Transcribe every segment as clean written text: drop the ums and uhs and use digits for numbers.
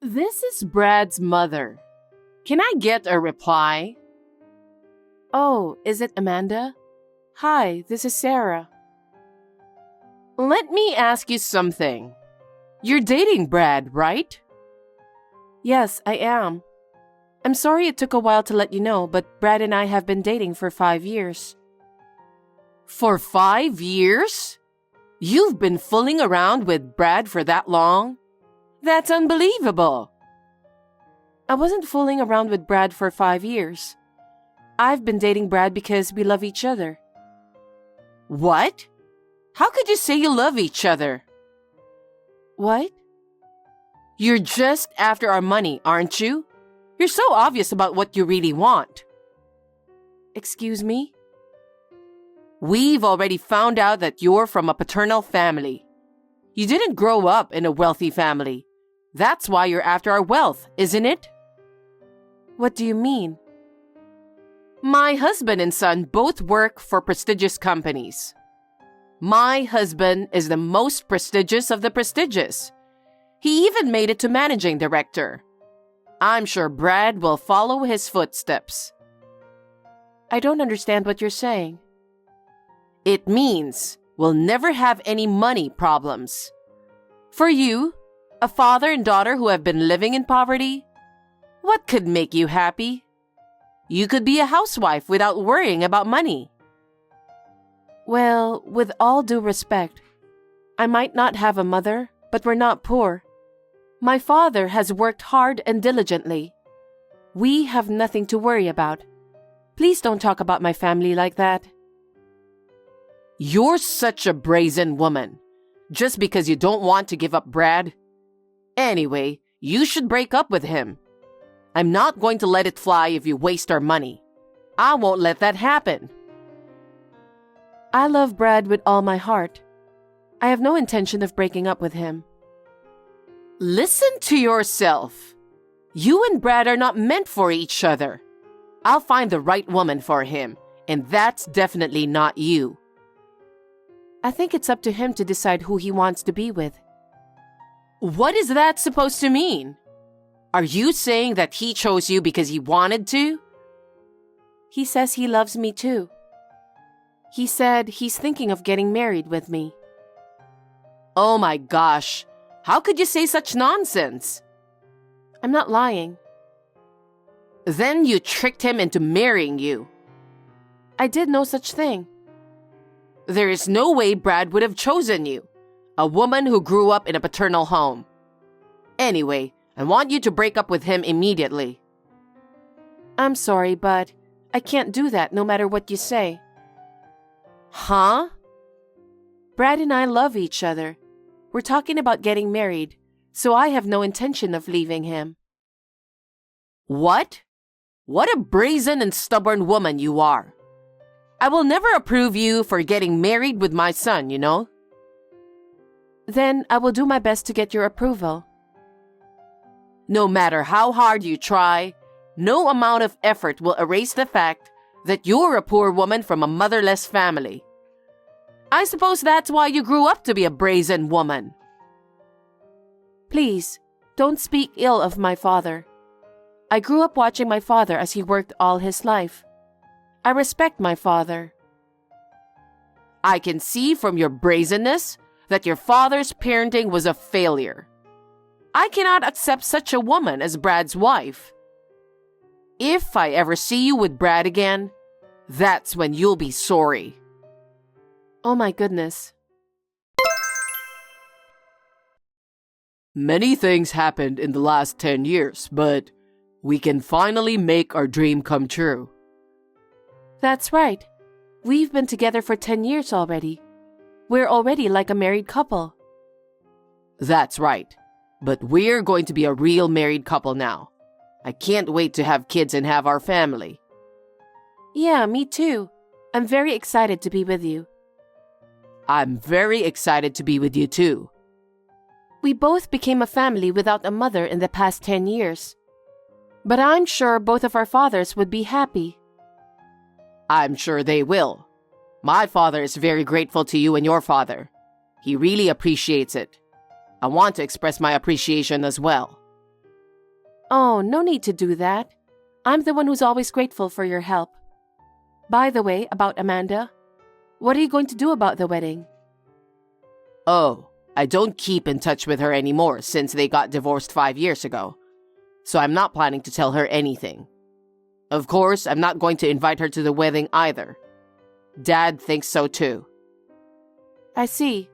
This is Brad's mother. Can I get a reply? Oh, is it Amanda? Hi, this is Sarah. Let me ask you something. You're dating Brad, right? Yes, I am. I'm sorry it took a while to let you know, but Brad and I have been dating for 5 years. For 5 years? You've been fooling around with Brad for that long? That's unbelievable. I wasn't fooling around with Brad for 5 years. I've been dating Brad because we love each other. What? How could you say you love each other? What? You're just after our money, aren't you? You're so obvious about what you really want. Excuse me? We've already found out that you're from a paternal family. You didn't grow up in a wealthy family. That's why you're after our wealth, isn't it? What do you mean? My husband and son both work for prestigious companies. My husband is the most prestigious of the prestigious. He even made it to managing director. I'm sure Brad will follow his footsteps. I don't understand what you're saying. It means we'll never have any money problems. For you, a father and daughter who have been living in poverty, what could make you happy? You could be a housewife without worrying about money. Well, with all due respect, I might not have a mother, but we're not poor. My father has worked hard and diligently. We have nothing to worry about. Please don't talk about my family like that. You're such a brazen woman. Just because you don't want to give up Brad. Anyway, you should break up with him. I'm not going to let it fly if you waste our money. I won't let that happen. I love Brad with all my heart. I have no intention of breaking up with him. Listen to yourself. You and Brad are not meant for each other. I'll find the right woman for him, and that's definitely not you. I think it's up to him to decide who he wants to be with. What is that supposed to mean? Are you saying that he chose you because he wanted to? He says he loves me too. He said he's thinking of getting married with me. Oh my gosh, how could you say such nonsense? I'm not lying. Then you tricked him into marrying you. I did no such thing. There is no way Brad would have chosen you, a woman who grew up in a paternal home. Anyway, I want you to break up with him immediately. I'm sorry, but I can't do that no matter what you say. Huh? Brad and I love each other. We're talking about getting married, so I have no intention of leaving him. What? What a brazen and stubborn woman you are. I will never approve you for getting married with my son, you know? Then I will do my best to get your approval. No matter how hard you try, no amount of effort will erase the fact that you're a poor woman from a motherless family. I suppose that's why you grew up to be a brazen woman. Please, don't speak ill of my father. I grew up watching my father as he worked all his life. I respect my father. I can see from your brazenness that your father's parenting was a failure. I cannot accept such a woman as Brad's wife. If I ever see you with Brad again, that's when you'll be sorry. Oh my goodness. Many things happened in the last 10 years, but we can finally make our dream come true. That's right. We've been together for 10 years already. We're already like a married couple. That's right. But we're going to be a real married couple now. I can't wait to have kids and have our family. Yeah, me too. I'm very excited to be with you. I'm very excited to be with you too. We both became a family without a mother in the past 10 years. But I'm sure both of our fathers would be happy. I'm sure they will. My father is very grateful to you and your father. He really appreciates it. I want to express my appreciation as well. Oh, no need to do that. I'm the one who's always grateful for your help. By the way, about Amanda, what are you going to do about the wedding? Oh, I don't keep in touch with her anymore since they got divorced 5 years ago. So I'm not planning to tell her anything. Of course, I'm not going to invite her to the wedding either. Dad thinks so too. I see.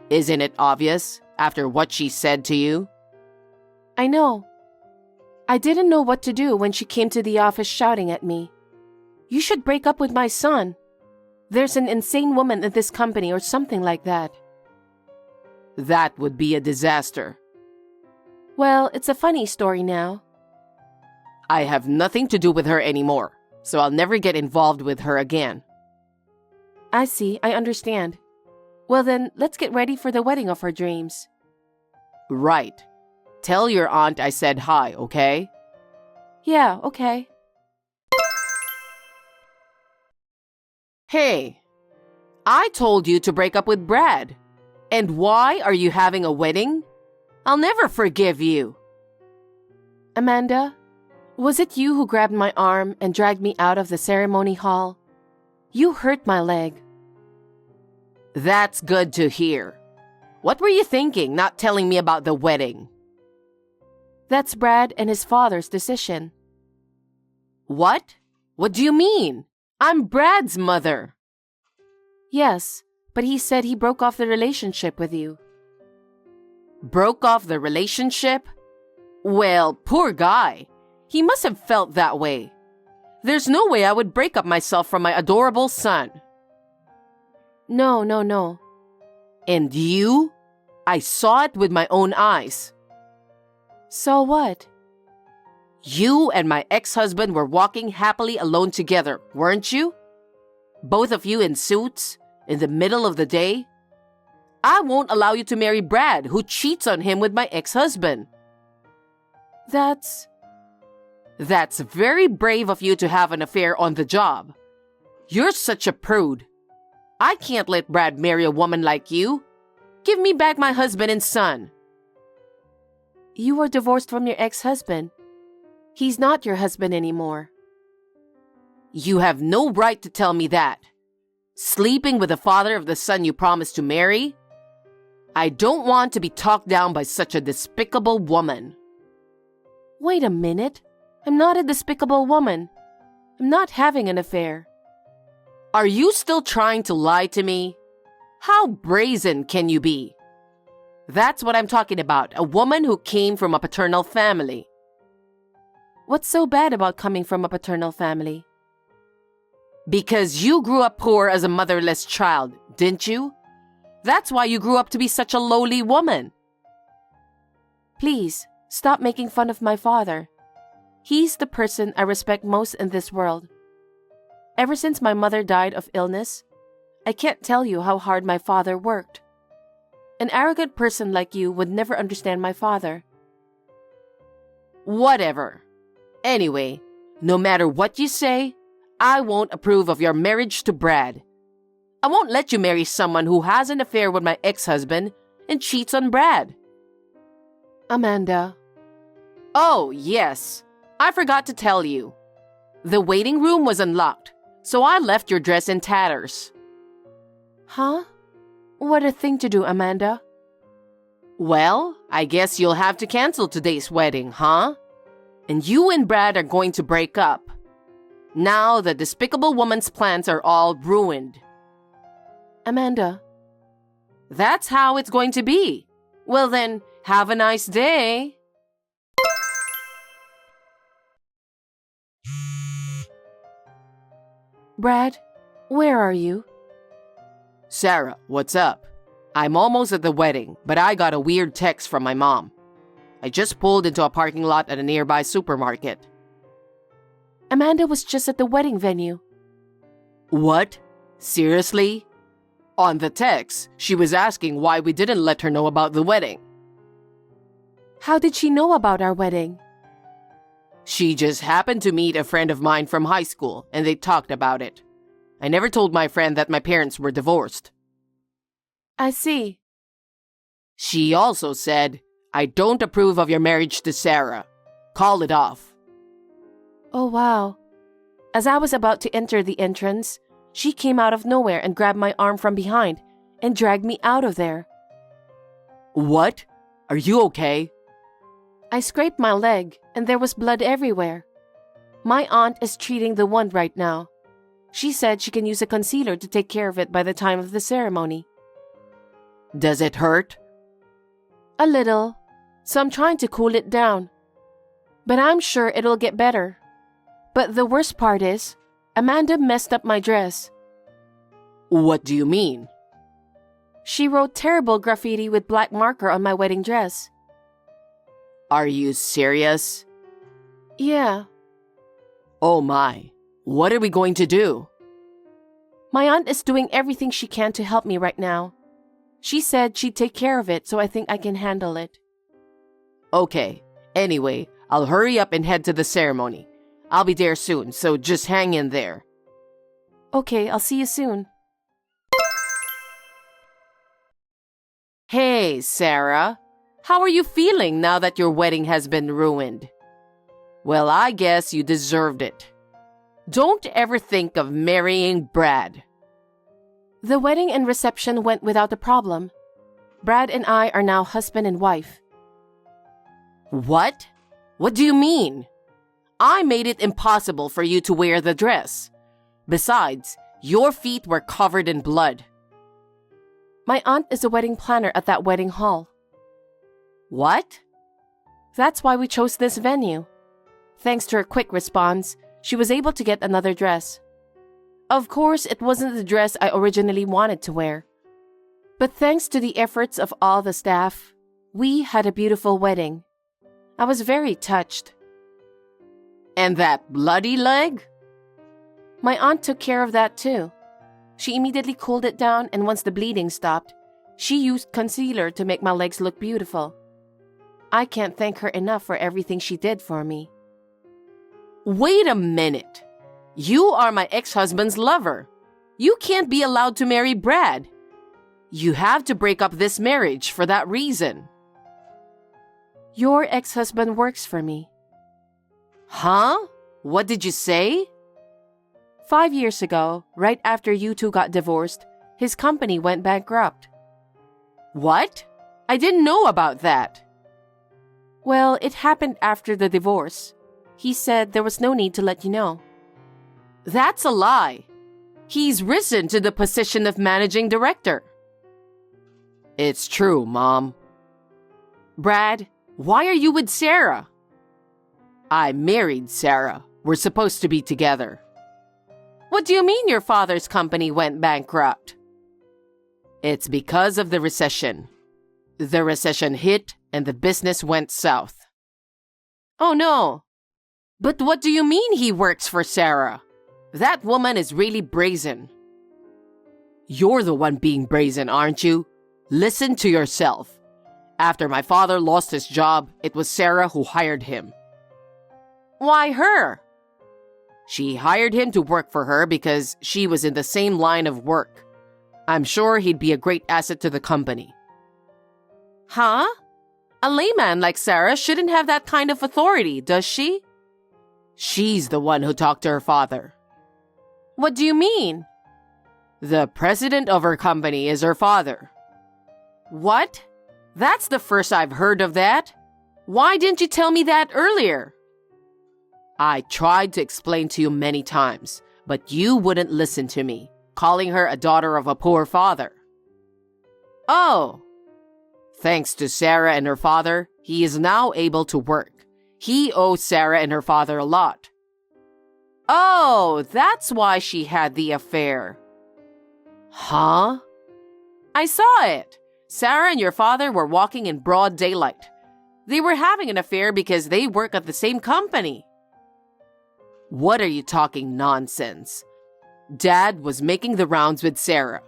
Isn't it obvious after what she said to you? I know. I didn't know what to do when she came to the office shouting at me. You should break up with my son. There's an insane woman in this company or something like that. That would be a disaster. Well, it's a funny story now. I have nothing to do with her anymore, so I'll never get involved with her again. I see, I understand. Well then, let's get ready for the wedding of our dreams. Right. Tell your aunt I said hi, okay? Yeah, okay. Hey, I told you to break up with Brad. And why are you having a wedding? I'll never forgive you. Amanda, was it you who grabbed my arm and dragged me out of the ceremony hall? You hurt my leg. That's good to hear. What were you thinking, not telling me about the wedding? That's Brad and his father's decision. What? What do you mean? I'm Brad's mother. Yes, but he said he broke off the relationship with you. Broke off the relationship? Well, poor guy. He must have felt that way. There's no way I would break up myself from my adorable son. No. And you? I saw it with my own eyes. So what? You and my ex-husband were walking happily alone together, weren't you? Both of you in suits, in the middle of the day. I won't allow you to marry Brad, who cheats on him with my ex-husband. That's very brave of you to have an affair on the job. You're such a prude. I can't let Brad marry a woman like you. Give me back my husband and son. You were divorced from your ex-husband. He's not your husband anymore. You have no right to tell me that. Sleeping with the father of the son you promised to marry? I don't want to be talked down by such a despicable woman. Wait a minute. I'm not a despicable woman. I'm not having an affair. Are you still trying to lie to me? How brazen can you be? That's what I'm talking about, a woman who came from a paternal family. What's so bad about coming from a paternal family? Because you grew up poor as a motherless child, didn't you? That's why you grew up to be such a lowly woman. Please, stop making fun of my father. He's the person I respect most in this world. Ever since my mother died of illness, I can't tell you how hard my father worked. An arrogant person like you would never understand my father. Whatever. Anyway, no matter what you say, I won't approve of your marriage to Brad. I won't let you marry someone who has an affair with my ex-husband and cheats on Brad. Amanda. Oh, yes. I forgot to tell you. The waiting room was unlocked, so I left your dress in tatters. Huh? What a thing to do, Amanda. Well, I guess you'll have to cancel today's wedding, huh? And you and Brad are going to break up. Now the despicable woman's plans are all ruined. Amanda. That's how it's going to be. Well then, have a nice day. Brad, where are you? Sarah, what's up? I'm almost at the wedding, but I got a weird text from my mom. I just pulled into a parking lot at a nearby supermarket. Amanda was just at the wedding venue. What? Seriously? On the text, she was asking why we didn't let her know about the wedding. How did she know about our wedding? She just happened to meet a friend of mine from high school, and they talked about it. I never told my friend that my parents were divorced. I see. She also said, I don't approve of your marriage to Sarah. Call it off. Oh, wow. As I was about to enter the entrance, she came out of nowhere and grabbed my arm from behind and dragged me out of there. What? Are you okay? I scraped my leg and there was blood everywhere. My aunt is treating the wound right now. She said she can use a concealer to take care of it by the time of the ceremony. Does it hurt? A little, so I'm trying to cool it down. But I'm sure it'll get better. But the worst part is, Amanda messed up my dress. What do you mean? She wrote terrible graffiti with black marker on my wedding dress. Are you serious? Yeah. Oh my. What are we going to do? My aunt is doing everything she can to help me right now. She said she'd take care of it, so I think I can handle it. Okay. Anyway, I'll hurry up and head to the ceremony. I'll be there soon, so just hang in there. Okay, I'll see you soon. Hey, Sarah. How are you feeling now that your wedding has been ruined? Well, I guess you deserved it. Don't ever think of marrying Brad. The wedding and reception went without a problem. Brad and I are now husband and wife. What? What do you mean? I made it impossible for you to wear the dress. Besides, your feet were covered in blood. My aunt is a wedding planner at that wedding hall. What? That's why we chose this venue. Thanks to her quick response, she was able to get another dress. Of course, it wasn't the dress I originally wanted to wear. But thanks to the efforts of all the staff, we had a beautiful wedding. I was very touched. And that bloody leg? My aunt took care of that too. She immediately cooled it down, and once the bleeding stopped, she used concealer to make my legs look beautiful. I can't thank her enough for everything she did for me. Wait a minute. You are my ex-husband's lover. You can't be allowed to marry Brad. You have to break up this marriage for that reason. Your ex-husband works for me. Huh? What did you say? 5 years ago, right after you two got divorced, his company went bankrupt. What? I didn't know about that. Well, it happened after the divorce. He said there was no need to let you know. That's a lie. He's risen to the position of managing director. It's true, Mom. Brad, why are you with Sarah? I married Sarah. We're supposed to be together. What do you mean your father's company went bankrupt? It's because of the recession. The recession hit and the business went south. Oh no. But what do you mean he works for Sarah? That woman is really brazen. You're the one being brazen, aren't you? Listen to yourself. After my father lost his job, it was Sarah who hired him. Why her? She hired him to work for her because she was in the same line of work. I'm sure he'd be a great asset to the company. Huh? A layman like Sarah shouldn't have that kind of authority, does she? She's the one who talked to her father. What do you mean? The president of her company is her father. What? That's the first I've heard of that. Why didn't you tell me that earlier? I tried to explain to you many times, but you wouldn't listen to me, calling her a daughter of a poor father. Oh. Thanks to Sarah and her father, he is now able to work. He owes Sarah and her father a lot. Oh, that's why she had the affair. Huh? I saw it. Sarah and your father were walking in broad daylight. They were having an affair because they work at the same company. What are you talking nonsense? Dad was making the rounds with Sarah.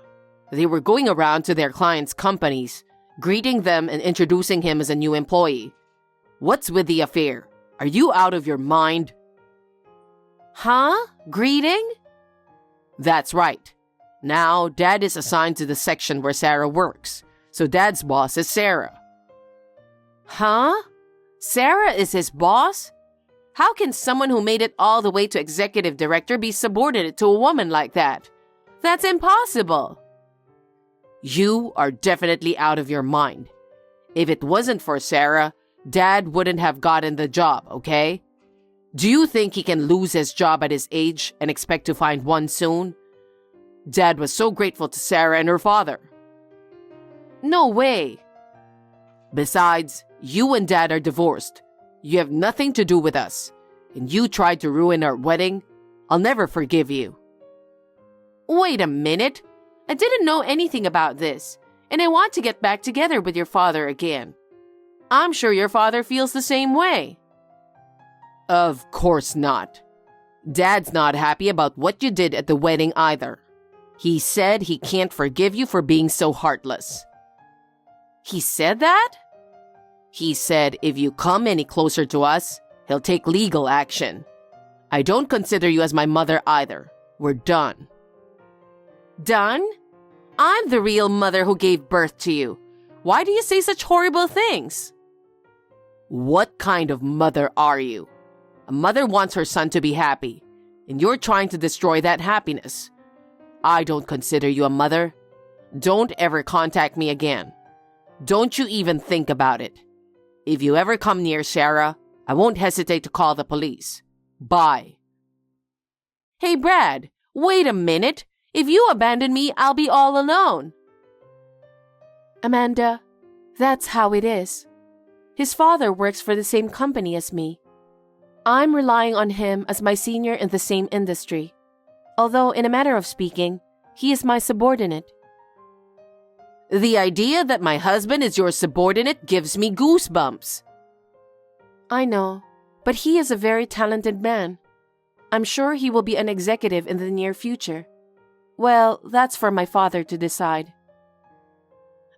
They were going around to their clients' companies, greeting them and introducing him as a new employee. What's with the affair? Are you out of your mind? Huh? Greeting? That's right. Now, Dad is assigned to the section where Sarah works, so Dad's boss is Sarah. Huh? Sarah is his boss? How can someone who made it all the way to executive director be subordinate to a woman like that? That's impossible. You are definitely out of your mind. If it wasn't for Sarah, Dad wouldn't have gotten the job, okay? Do you think he can lose his job at his age and expect to find one soon? Dad was so grateful to Sarah and her father. No way. Besides, you and Dad are divorced. You have nothing to do with us. And you tried to ruin our wedding. I'll never forgive you. Wait a minute. I didn't know anything about this, and I want to get back together with your father again. I'm sure your father feels the same way. Of course not. Dad's not happy about what you did at the wedding either. He said he can't forgive you for being so heartless. He said that? He said if you come any closer to us, he'll take legal action. I don't consider you as my mother either. We're done. Done? I'm the real mother who gave birth to you. Why do you say such horrible things? What kind of mother are you? A mother wants her son to be happy, and you're trying to destroy that happiness. I don't consider you a mother. Don't ever contact me again. Don't you even think about it. If you ever come near Sarah, I won't hesitate to call the police. Bye. Hey, Brad, wait a minute. If you abandon me, I'll be all alone. Amanda, that's how it is. His father works for the same company as me. I'm relying on him as my senior in the same industry. Although, in a matter of speaking, he is my subordinate. The idea that my husband is your subordinate gives me goosebumps. I know, but he is a very talented man. I'm sure he will be an executive in the near future. Well, that's for my father to decide.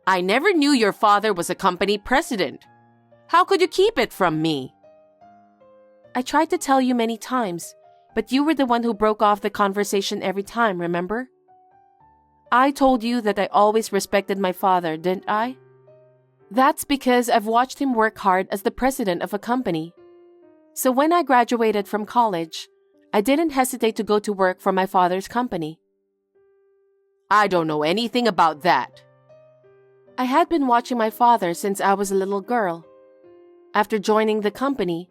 I never knew your father was a company president. How could you keep it from me? I tried to tell you many times, but you were the one who broke off the conversation every time, remember? I told you that I always respected my father, didn't I? That's because I've watched him work hard as the president of a company. So when I graduated from college, I didn't hesitate to go to work for my father's company. I don't know anything about that. I had been watching my father since I was a little girl. After joining the company,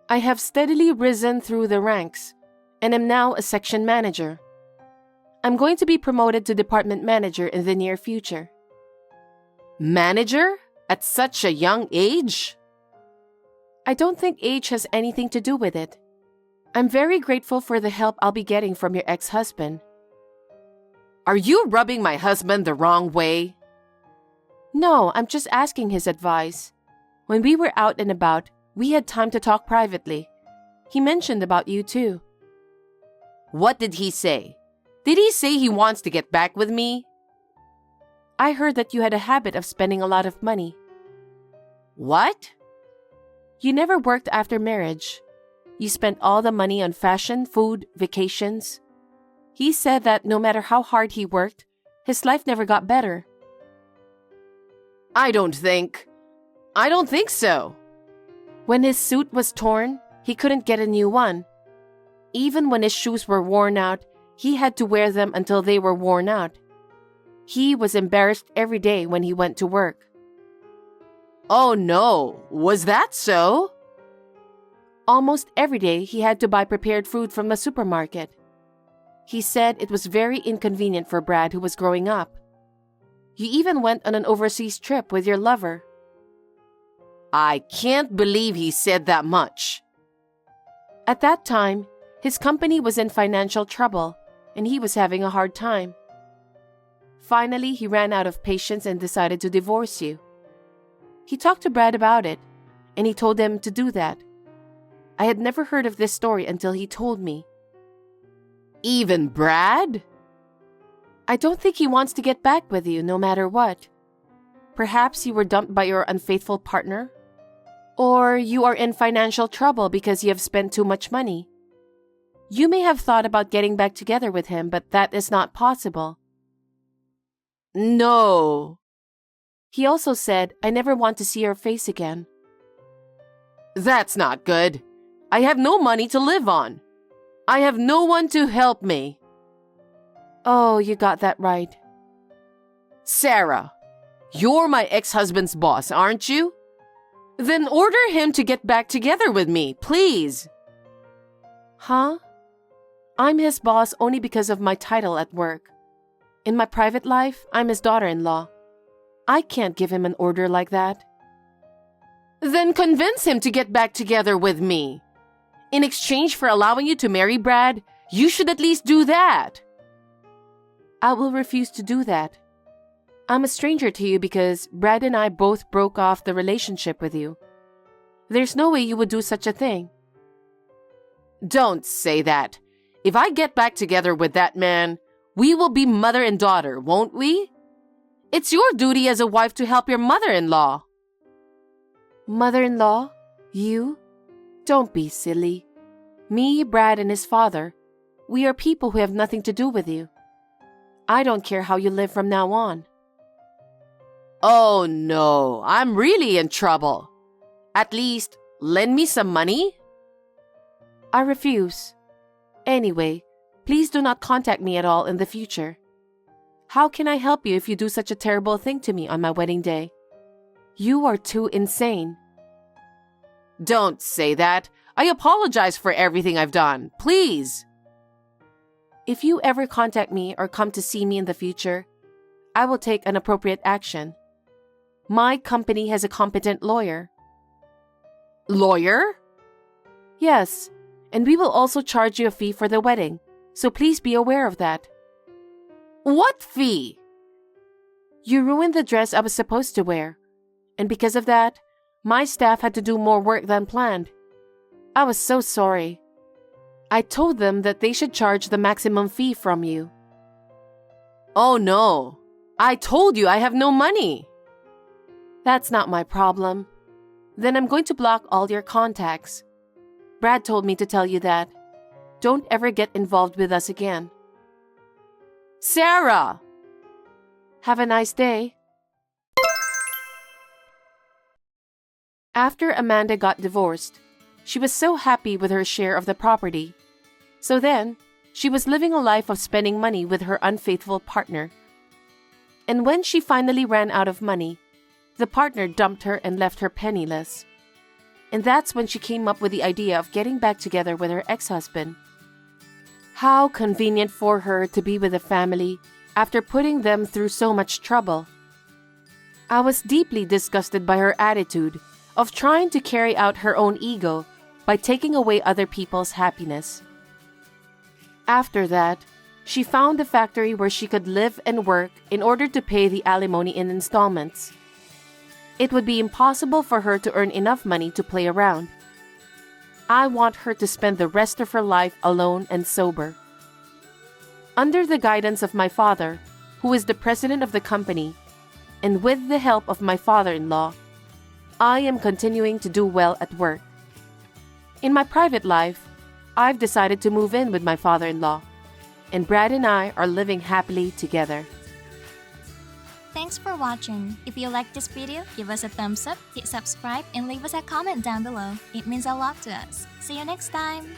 I have steadily risen through the ranks and am now a section manager. I'm going to be promoted to department manager in the near future. Manager? At such a young age? I don't think age has anything to do with it. I'm very grateful for the help I'll be getting from your ex-husband. Are you rubbing my husband the wrong way? No, I'm just asking his advice. When we were out and about, we had time to talk privately. He mentioned about you too. What did he say? Did he say he wants to get back with me? I heard that you had a habit of spending a lot of money. What? You never worked after marriage. You spent all the money on fashion, food, vacations. He said that no matter how hard he worked, his life never got better. I don't think so. When his suit was torn, he couldn't get a new one. Even when his shoes were worn out, he had to wear them until they were worn out. He was embarrassed every day when he went to work. Oh no, was that so? Almost every day he had to buy prepared food from the supermarket. He said it was very inconvenient for Brad, who was growing up. You even went on an overseas trip with your lover. I can't believe he said that much. At that time, his company was in financial trouble, and he was having a hard time. Finally, he ran out of patience and decided to divorce you. He talked to Brad about it, and he told him to do that. I had never heard of this story until he told me. Even Brad? I don't think he wants to get back with you no matter what. Perhaps you were dumped by your unfaithful partner? Or you are in financial trouble because you have spent too much money. You may have thought about getting back together with him, but that is not possible. No. He also said, I never want to see your face again. That's not good. I have no money to live on. I have no one to help me. Oh, you got that right. Sarah, you're my ex-husband's boss, aren't you? Then order him to get back together with me, please. Huh? I'm his boss only because of my title at work. In my private life, I'm his daughter-in-law. I can't give him an order like that. Then convince him to get back together with me. In exchange for allowing you to marry Brad, you should at least do that. I will refuse to do that. I'm a stranger to you because Brad and I both broke off the relationship with you. There's no way you would do such a thing. Don't say that. If I get back together with that man, we will be mother and daughter, won't we? It's your duty as a wife to help your mother-in-law. Mother-in-law? You? Don't be silly. Me, Brad, and his father, we are people who have nothing to do with you. I don't care how you live from now on. Oh no, I'm really in trouble. At least, lend me some money? I refuse. Anyway, please do not contact me at all in the future. How can I help you if you do such a terrible thing to me on my wedding day? You are too insane. Don't say that. I apologize for everything I've done. Please. If you ever contact me or come to see me in the future, I will take an appropriate action. My company has a competent lawyer. Lawyer? Yes, and we will also charge you a fee for the wedding, so please be aware of that. What fee? You ruined the dress I was supposed to wear, and because of that, my staff had to do more work than planned. I was so sorry. I told them that they should charge the maximum fee from you. Oh no, I told you I have no money. That's not my problem. Then I'm going to block all your contacts. Brad told me to tell you that. Don't ever get involved with us again. Sarah! Have a nice day. After Amanda got divorced, she was so happy with her share of the property. So then, she was living a life of spending money with her unfaithful partner. And when she finally ran out of money, the partner dumped her and left her penniless. And that's when she came up with the idea of getting back together with her ex-husband. How convenient for her to be with a family after putting them through so much trouble. I was deeply disgusted by her attitude of trying to carry out her own ego by taking away other people's happiness. After that, she found a factory where she could live and work in order to pay the alimony in installments. It would be impossible for her to earn enough money to play around. I want her to spend the rest of her life alone and sober. Under the guidance of my father, who is the president of the company, and with the help of my father-in-law, I am continuing to do well at work. In my private life, I've decided to move in with my father-in-law, and Brad and I are living happily together. Thanks for watching. If you like this video, give us a thumbs up, hit subscribe, and leave us a comment down below. It means a lot to us. See you next time!